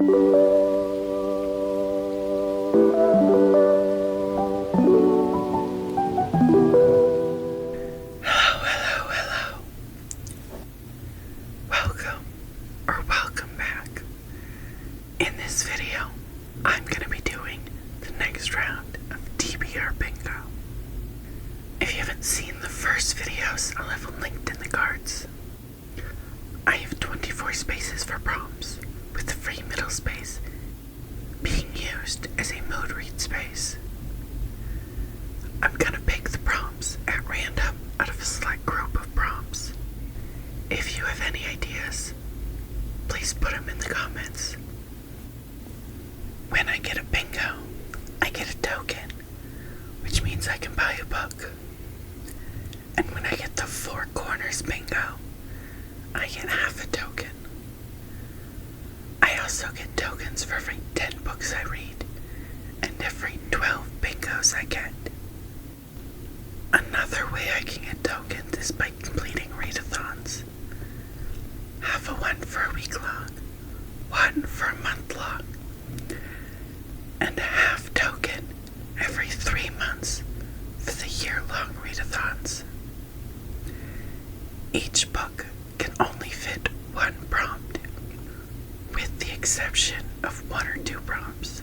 Welcome back. In this video, I'm going to be doing the next round of TBR Bingo. If you haven't seen the first videos, I'll have them linked in the cards. I have 24 spaces for prompts, with the free middle space being used as a mood read space. I'm going to pick the prompts at random out of a select group of prompts. If you have any ideas, please put them in the comments. When I get a bingo, I get a token, which means I can buy a book. And when I get the Four Corners bingo, I get half a token. I also get tokens for every 10 books I read, and every 12 bingos I get. Another way I can get tokens is by completing readathons. Have a one for a week long, one for a month long, and a half token every 3 months for the year-long readathons. Each book can only fit one prompt, with the exception of 1 or 2 prompts.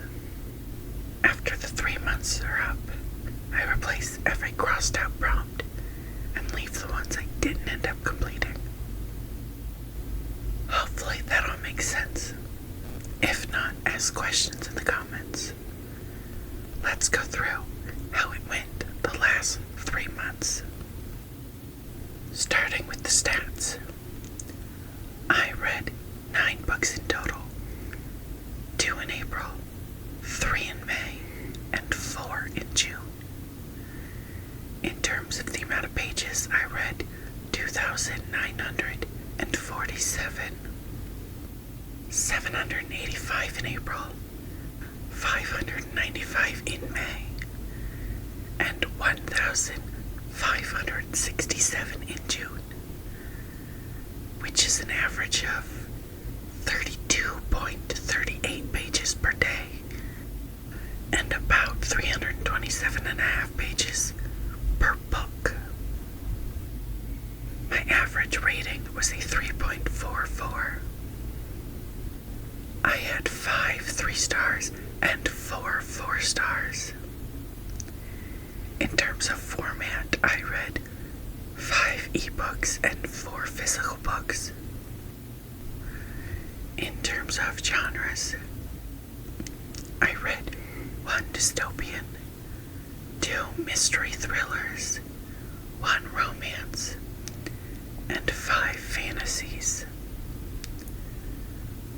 After the 3 months are up, I replace every crossed out prompt and leave the ones I didn't end up completing. Hopefully that all makes sense. If not, ask questions in the comments. Let's go through how it went the last 3 months. Starting with the stats. I read 9 books in total. 2 in April, 3 in May, and 4 in June. In terms of the amount of pages, I read 2,947. 785 in April, 595 in May, and 1,567 in June, which is an average of 32.38 pages per day, and about 327.5 pages per book. My average rating was a 3.44. I had 5 3 stars and 4 4 stars. In terms of format, I read 5 ebooks and 4 physical books. In terms of genres, I read 1 dystopian, 2 mystery thrillers, 1 romance, and 5 fantasies.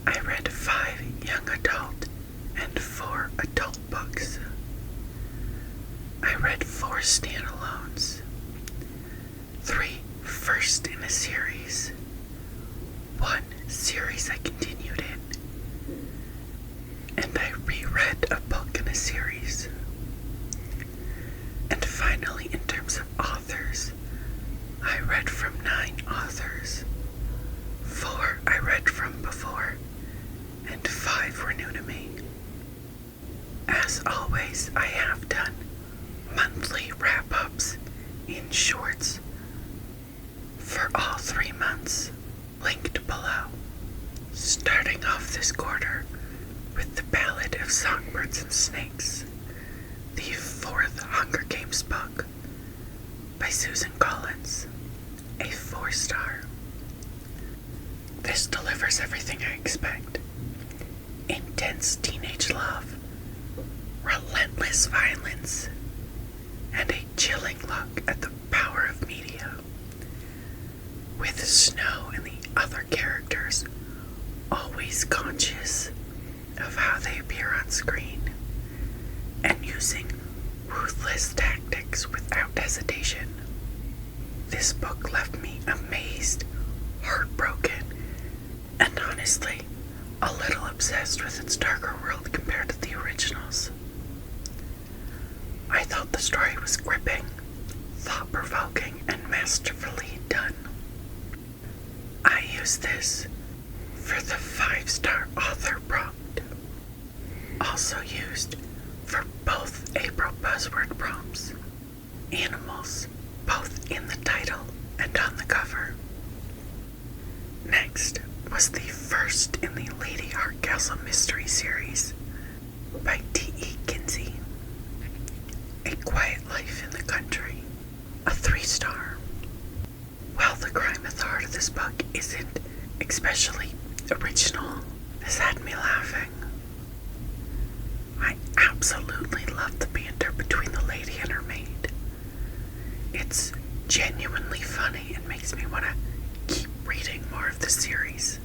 I read 5 young adult and 4 adult books. I read 4 standalones, 3 first in a series, 1 series I continued in, and I reread a book in a series. And finally, in terms of authors, I read from 9 authors. 4 I read from before, and 5 were new to me. As always, I have done monthly wrap-ups in shorts for all 3 months, linked below. Starting off this quarter with The Ballad of Songbirds and Snakes, the 4th Hunger Games book by Susan Collins, a 4-star. This delivers everything I expect. Intense teenage love, relentless violence, and a chilling look at the power of media. With Snow and the other characters always conscious of how they appear on screen, and using ruthless tactics without hesitation. This book left me amazed, heartbroken, and honestly, a little obsessed with its darker world compared to the originals. I thought the story was gripping, thought-provoking, and masterfully done. I use this for the 5-star author prompt. Also used for both April buzzword prompts. Animals, both in the title and on the cover. Next was the first in the Lady Hardcastle mystery series by T.E. Kinsey. A Quiet Life in the Country, a 3-star. While the crime at the heart of this book isn't especially original, this had me laughing. I absolutely love the banter between the lady and her maid. It's genuinely funny and makes me want to keep reading more of the series.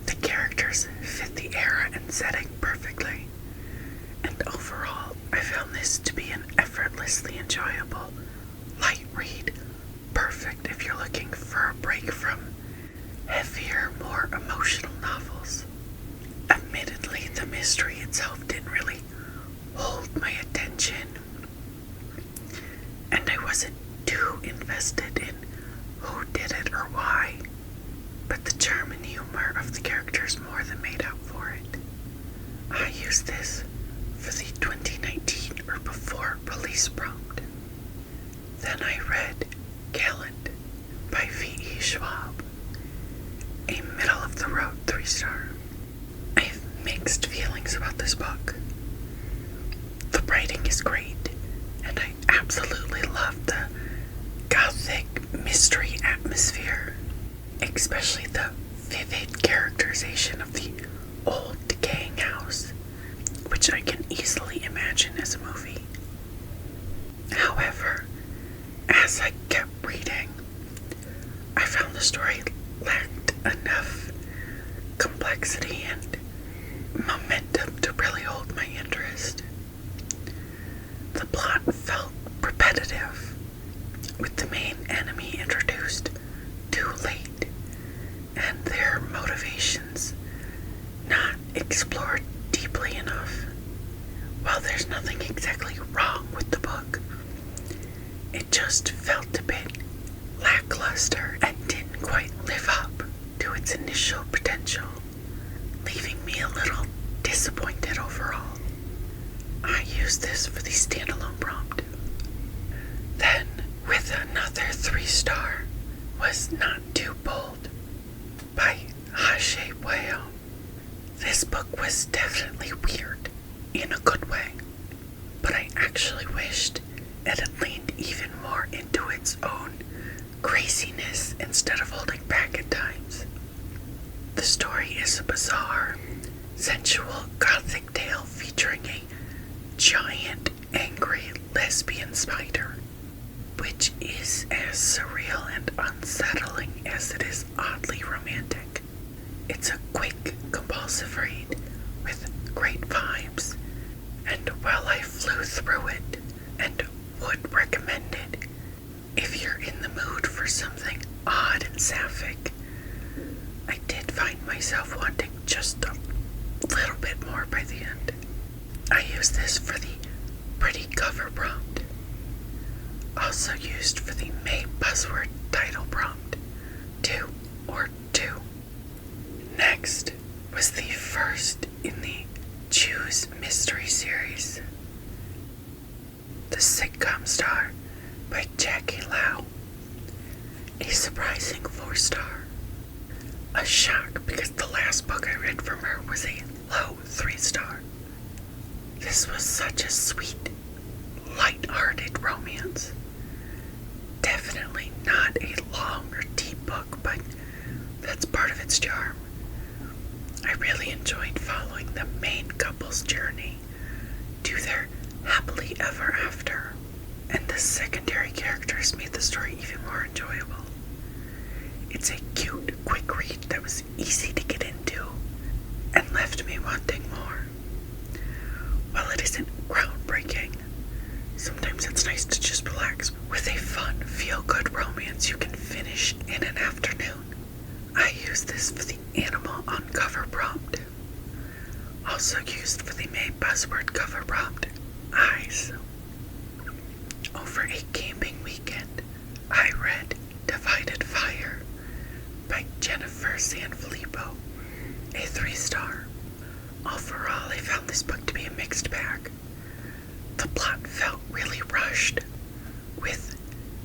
The characters fit the era and setting perfectly, and overall, I found this to be an effortlessly enjoyable, light read, perfect if you're looking for a break from heavier, more emotional novels. Admittedly, the mystery itself didn't really hold my attention, and I wasn't too invested in who did it or why, but the charm and humor of the characters more than made up for it. I used this for the 2019 or before release prompt. Then I read Gallant by V.E. Schwab, a middle-of-the-road 3-star. I have mixed feelings about this book. The writing is great, and I absolutely love the gothic mystery atmosphere, especially the vivid characterization of the old decaying house, which I can easily imagine as a movie. However, as I kept reading, I found the story lacked enough complexity and momentum to really hold my interest. The plot felt repetitive, with the main enemy introduced too late, and their motivations not explored deeply enough. While there's nothing exactly wrong with the book, it just felt a bit lackluster and didn't quite live up to its initial potential, leaving me a little disappointed overall. I used this for the standalone prompt. Then, with another 3-star, was Not Too Bold by Hashe Whale. This book was definitely weird, in a good way, but I actually wished it had leaned even more into its own craziness instead of holding back at times. The story is a bizarre, sensual gothic tale featuring a giant, angry lesbian spider, which is as surreal and unsettling as it is oddly romantic. It's a quick, compulsive read with great vibes, and while I flew through it and would recommend it if you're in the mood for something odd and sapphic, I did find myself wanting just a little bit more by the end. I used this for the pretty cover prompt, also used for the May buzzword title prompt, 2 or 2. Next was the first in the Choose mystery series, The Sitcom Star by Jackie Lau, a surprising 4-star. A shock because the last book I read from her was a low 3-star. This was such a sweet, light-hearted romance. Definitely not a long or deep book, but that's part of its charm. I really enjoyed following the main couple's journey to their happily ever after, and the secondary characters made the story even more enjoyable. It's a cute, quick read that was easy to get into and left me wanting more. While it isn't groundbreaking, sometimes it's nice to just relax with a fun, feel-good romance you can finish in an afternoon. I used this for the animal on cover prompt. Also used for the May buzzword cover prompt, eyes. Over a camping weekend, I read Divided Fire by Jennifer Sanfilippo, a 3-star. Overall, I found this book to be a mixed bag. The plot felt really rushed, with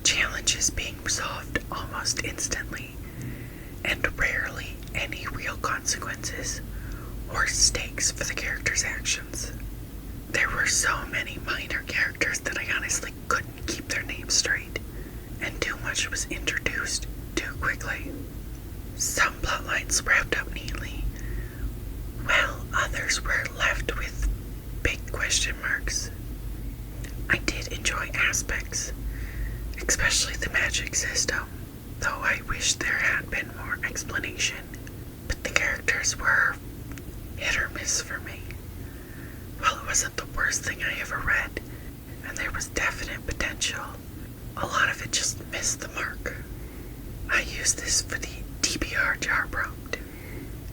challenges being solved almost instantly, and rarely any real consequences or stakes for the characters' actions. There were so many minor characters that I honestly couldn't keep their names straight, and too much was introduced too quickly. Some plotlines wrapped up neatly, while others were left with big question marks. I did enjoy aspects, especially the magic system, though I wish there had been more explanation. But the characters were hit or miss for me. While it wasn't the worst thing I ever read, and there was definite potential, a lot of it just missed the mark. I used this for the TBR jar prompt.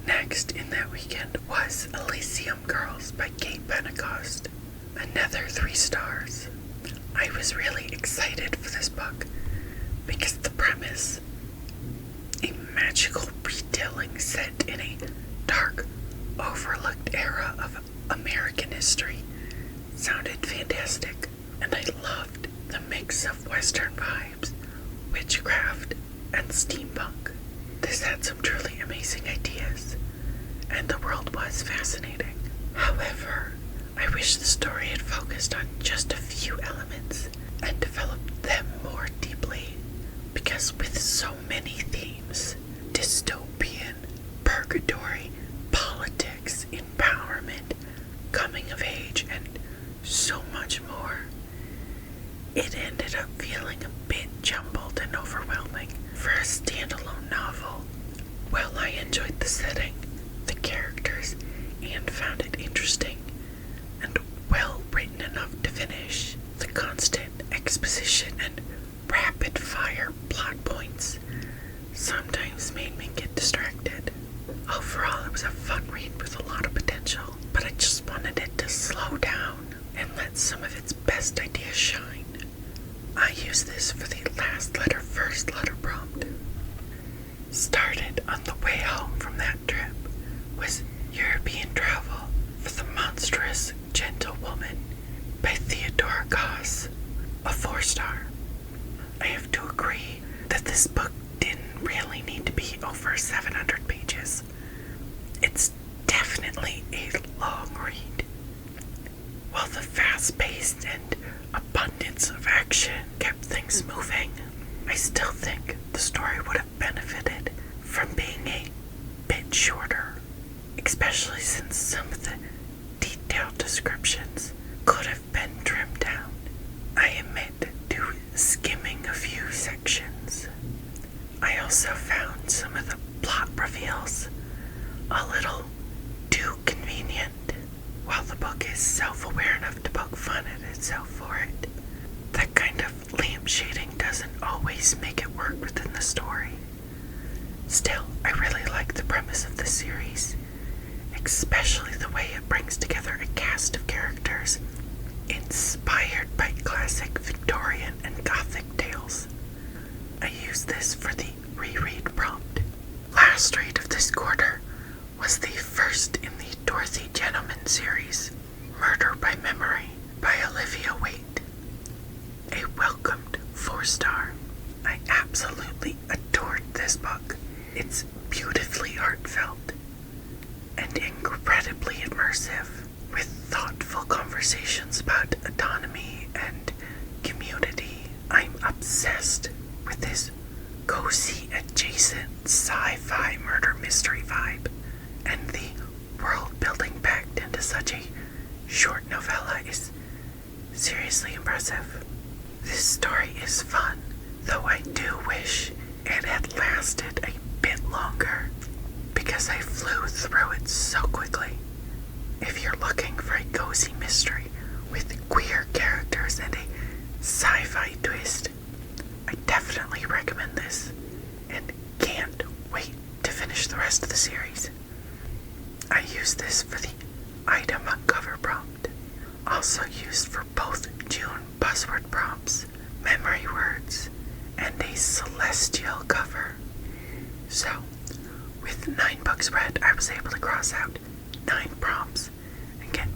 Next in that weekend was Elysium Girls by Kate Pentecost. Another 3 stars. I was really excited for this book because the premise, a magical retelling set in a dark, overlooked era of American history, sounded fantastic, and I loved the mix of Western vibes, witchcraft, and steampunk. This had some truly amazing ideas, and the world was fascinating. However, I wish the story had focused on just a few elements and developed them more deeply, because with so many themes, dystopian, purgatory, politics, empowerment, coming of age, and so much more, it ended up feeling a bit jumbled and overwhelming for a standalone novel. While I enjoyed the setting, the characters, and found it interesting and well written enough to finish, the constant exposition and rapid fire plot points sometimes made me get distracted. Overall, it was a fun read with a lot of potential, but I just wanted it to slow down and let some of its best ideas shine. I used this for the last letter first letter prompt. Started on the way home from that trip was European Travel for the Monstrous Gentlewoman by Theodora Goss, a 4 star. I have to agree that this book didn't really need to be over 700 pages. It's definitely a long read. While the fast-paced and abundance of action kept things moving, I still think the story would have benefited from being a bit shorter, especially since some of the detailed descriptions could have been trimmed down. I admit to skimming a few sections. I also found some of the plot reveals a little too convenient. While the book is self-aware enough to poke fun at itself for it, that kind of lamp shading doesn't always make it work within the story. Still, I really like the premise of the series, especially the way it brings together a cast of characters inspired by classic Victorian and Gothic tales. I used this for the reread prompt. Last read of this quarter was the first in the Dorothy Gentleman series, Murder by Memory by Olivia Waite. A welcomed 4 star. I absolutely adored this book. It's beautifully heartfelt and incredibly immersive, with thoughtful conversations about autonomy and community. I'm obsessed with this cozy adjacent sci-fi murder mystery vibe, and the world building packed into such a short novella is seriously impressive. This story is fun, though I do wish it had lasted a bit longer, because I flew through it so quickly. If you're looking for a cozy mystery with queer characters and a sci-fi twist, I definitely recommend this, and can't wait to finish the rest of the series. I used this for the item on cover prompt, also used for both June buzzword prompts, memory words, and a celestial cover. So, with 9 books read, I was able to cross out 9 prompts and get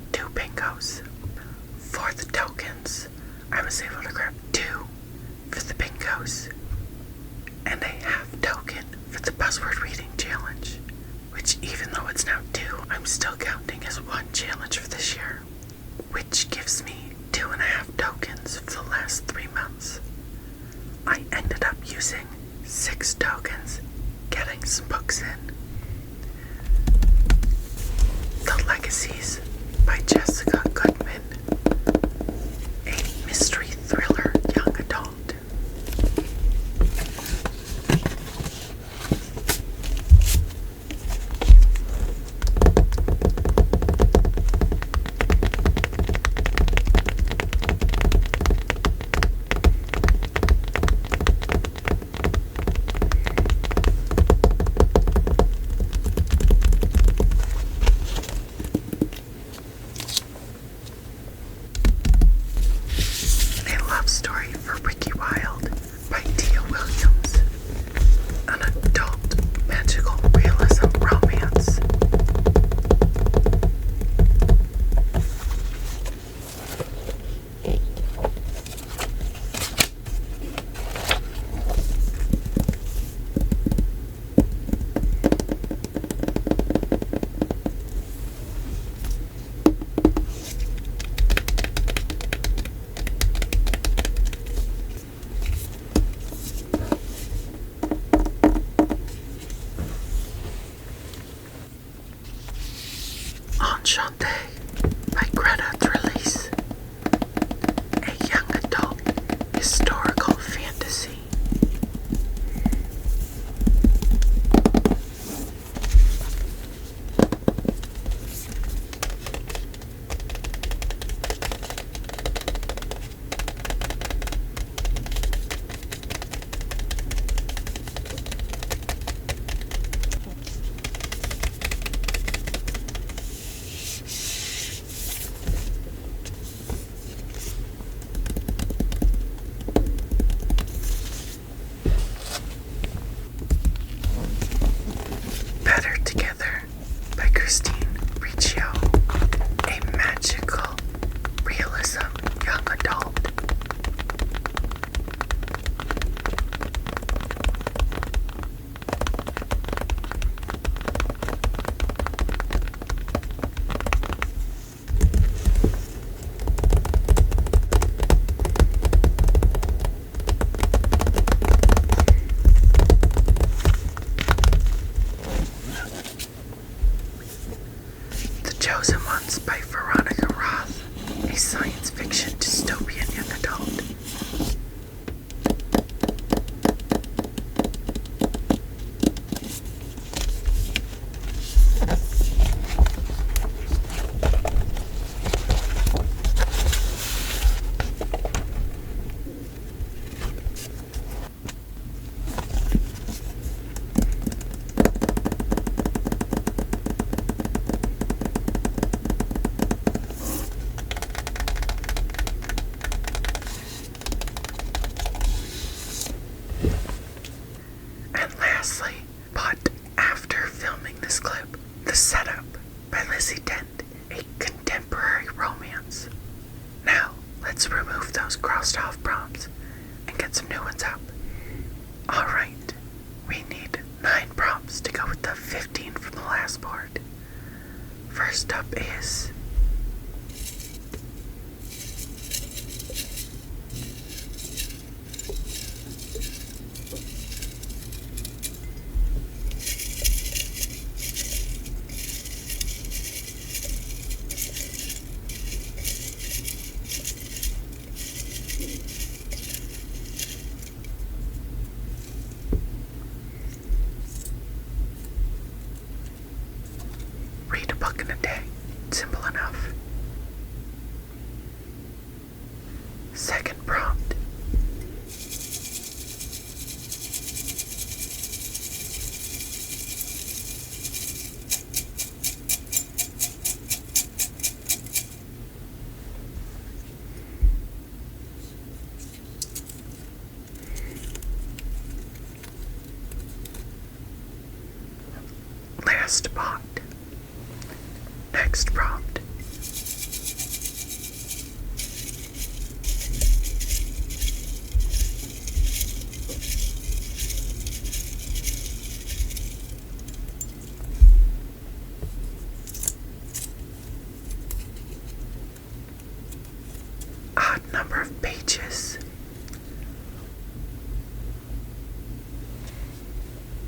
still counting as one challenge for this year, which gives me 2.5 tokens for the last 3 months. I ended up using 6 tokens, getting some books in. The Legacies by Jessica Goodman, a mystery thriller young adult. Story for Ricky Wilde by Tia Williams, an adult magical realism romance. Enchantée by Greta Trellis, a young adult historical fantasy. Better Together by Christine Riccio, a magical realism young adult. Chosen Ones by Veronica Roth, a science fiction dystopian young adult. Lastly, but after filming this clip, The Setup by Lizzie Dent, a contemporary romance. Now, let's remove those crossed off prompts and get some new ones up. Alright, we need 9 prompts to go with the 15 from the last board. First up is read a book in a day. Simple enough. Second prompt. Last prompt. Next prompt. number of pages.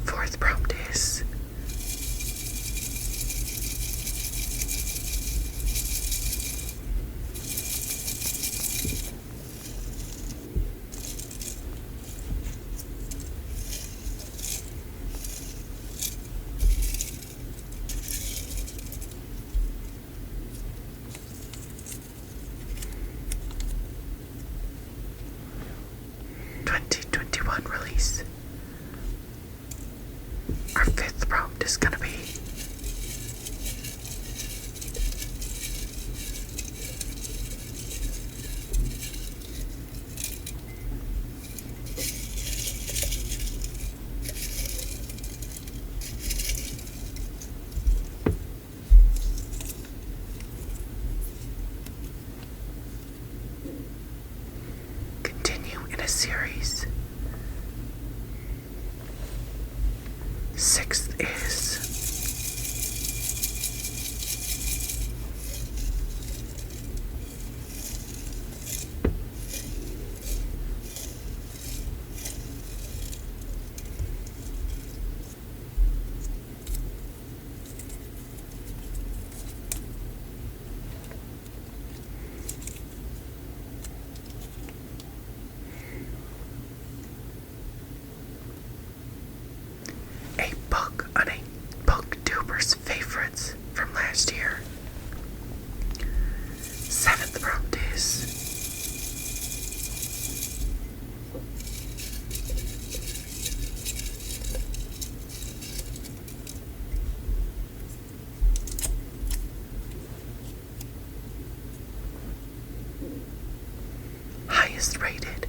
Fourth prompt is release. Our fifth prompt is going to be continue in a series. Sixth is a book on a booktuber's favorites from last year. Seventh prompt is highest rated.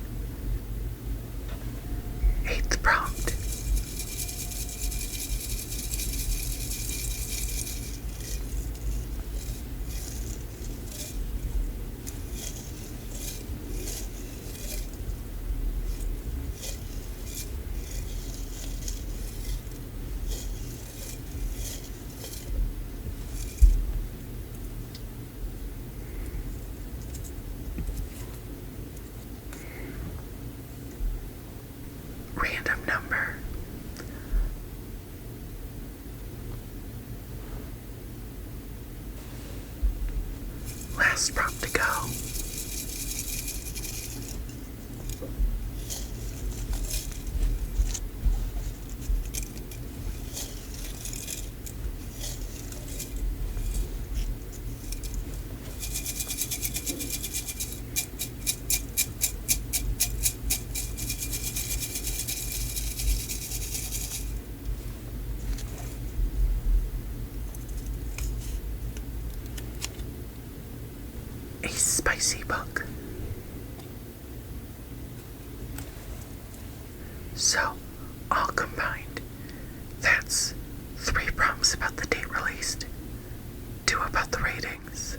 Eighth prompt random number. Last prompt to go. A spicy book. So, all combined, that's 3 prompts about the date released, 2 about the ratings,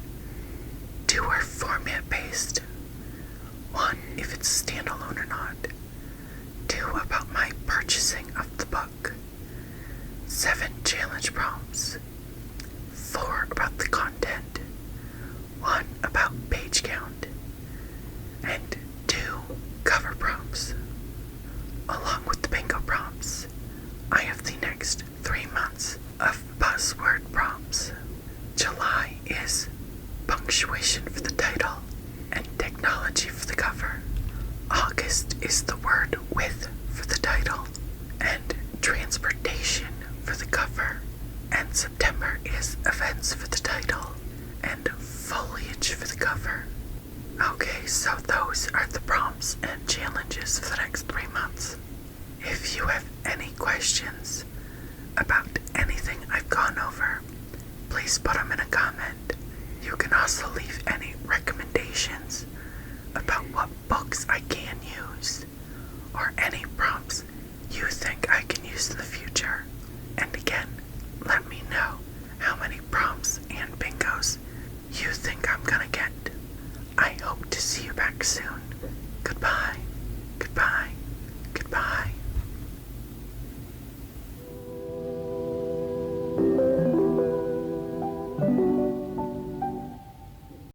2 are format based, 1 if it's standalone or not, 2 about my purchasing of the book, 7 challenge prompts, 4 about the content, 1 about page count, and 2 cover prompts. Along with the bingo prompts, I have the next 3 months of buzzword prompts. July is punctuation for the title and technology for the cover. August is the word with for the title and transportation for the cover. And September is events for the title and foliage for the cover. Okay, so those are the prompts and challenges for the next 3 months. If you have any questions about anything I've gone over, please put them in a comment. You can also leave any recommendations about what books I can use or any prompts you think I can use in the future. And again, let me know how many prompts and bingos you think I'm gonna get. I hope to see you back soon. Goodbye. Goodbye.